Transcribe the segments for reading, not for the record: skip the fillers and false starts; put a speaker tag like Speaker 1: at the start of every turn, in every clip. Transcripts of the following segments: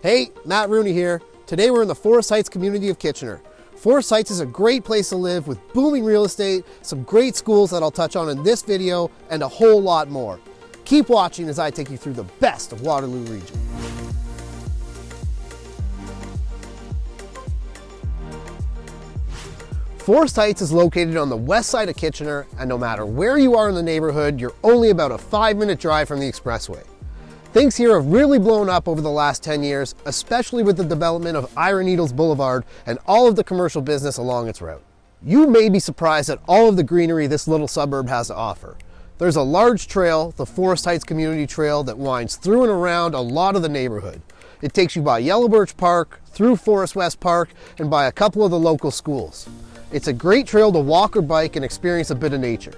Speaker 1: Hey, Matt Rooney here. Today we're in the Forest Heights community of Kitchener. Forest Heights is a great place to live with booming real estate, some great schools that I'll touch on in this video, and a whole lot more. Keep watching as I take you through the best of Waterloo region. Forest Heights is located on the west side of Kitchener, and no matter where you are in the neighborhood, you're only about a 5-minute drive from the expressway. Things here have really blown up over the last 10 years, especially with the development of Ira Needles Boulevard and all of the commercial business along its route. You may be surprised at all of the greenery this little suburb has to offer. There's a large trail, the Forest Heights Community Trail, that winds through and around a lot of the neighborhood. It takes you by Yellow Birch Park, through Forest West Park, and by a couple of the local schools. It's a great trail to walk or bike and experience a bit of nature.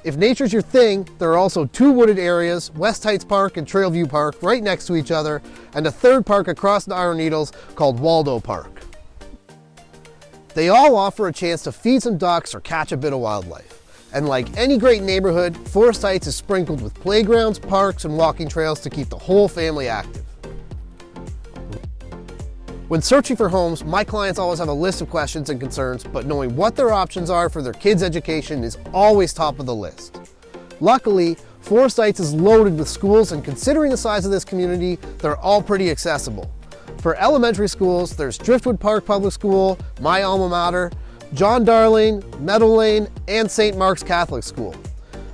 Speaker 1: If nature's your thing, there are also 2 wooded areas, West Heights Park and Trailview Park, right next to each other, and a 3rd park across the Ira Needles called Waldo Park. They all offer a chance to feed some ducks or catch a bit of wildlife. And like any great neighborhood, Forest Heights is sprinkled with playgrounds, parks, and walking trails to keep the whole family active. When searching for homes, my clients always have a list of questions and concerns, but knowing what their options are for their kids' education is always top of the list. Luckily, Forest Heights is loaded with schools, and considering the size of this community, they're all pretty accessible. For elementary schools, there's Driftwood Park Public School, my alma mater, John Darling, Meadow Lane, and St. Mark's Catholic School.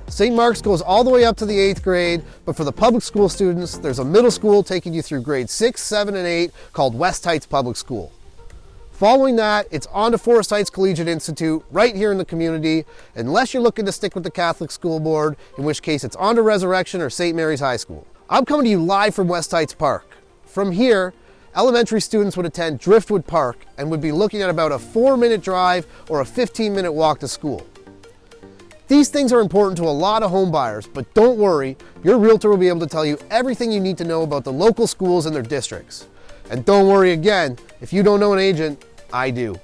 Speaker 1: St. Mark's goes all the way up to the 8th grade, but for the public school students, there's a middle school taking you through grades 6, 7, and 8 called West Heights Public School. Following that, it's on to Forest Heights Collegiate Institute right here in the community, unless you're looking to stick with the Catholic School Board, in which case it's on to Resurrection or St. Mary's High School. I'm coming to you live from West Heights Park. From here, elementary students would attend Driftwood Park and would be looking at about a 4-minute drive or a 15-minute walk to school. These things are important to a lot of home buyers, but don't worry, your realtor will be able to tell you everything you need to know about the local schools and their districts. And don't worry again, if you don't know an agent, I do.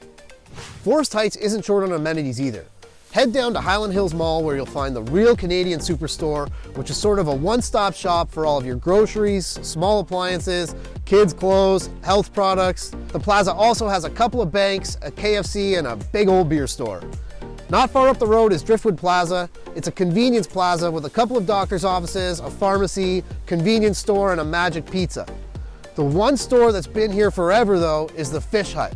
Speaker 1: Forest Heights isn't short on amenities either. Head down to Highland Hills Mall, where you'll find the Real Canadian Superstore, which is sort of a one-stop shop for all of your groceries, small appliances, kids' clothes, health products. The plaza also has a couple of banks, a KFC, and a big old beer store. Not far up the road is Driftwood Plaza. It's a convenience plaza with a couple of doctor's offices, a pharmacy, convenience store, and a Magic Pizza. The one store that's been here forever though is the Fish Hut.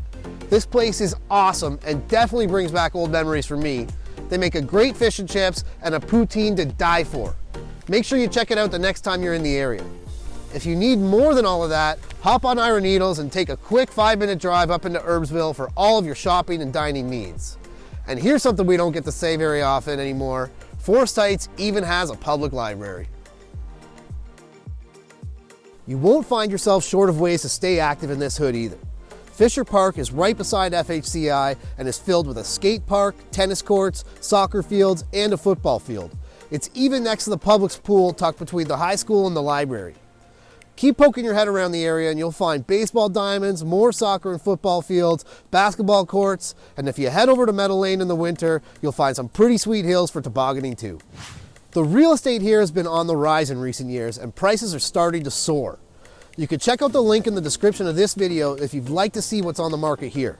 Speaker 1: This place is awesome and definitely brings back old memories for me. They make a great fish and chips and a poutine to die for. Make sure you check it out the next time you're in the area. If you need more than all of that, hop on Ira Needles and take a quick 5-minute drive up into Herbsville for all of your shopping and dining needs. And here's something we don't get to say very often anymore. Forest Heights even has a public library. You won't find yourself short of ways to stay active in this hood either. Fisher Park is right beside FHCI and is filled with a skate park, tennis courts, soccer fields, and a football field. It's even next to the public pool tucked between the high school and the library. Keep poking your head around the area and you'll find baseball diamonds, more soccer and football fields, basketball courts, and if you head over to Meadow Lane in the winter, you'll find some pretty sweet hills for tobogganing too. The real estate here has been on the rise in recent years and prices are starting to soar. You can check out the link in the description of this video if you'd like to see what's on the market here.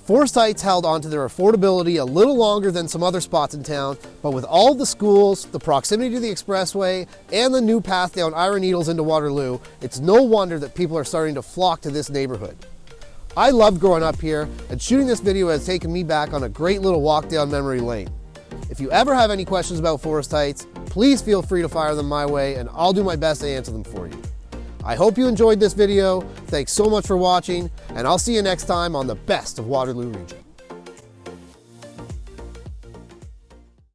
Speaker 1: Forest Heights held on to their affordability a little longer than some other spots in town, but with all the schools, the proximity to the expressway, and the new path down Ira Needles into Waterloo, it's no wonder that people are starting to flock to this neighborhood. I loved growing up here, and shooting this video has taken me back on a great little walk down memory lane. If you ever have any questions about Forest Heights, please feel free to fire them my way, and I'll do my best to answer them for you. I hope you enjoyed this video. Thanks so much for watching, and I'll see you next time on the best of Waterloo region.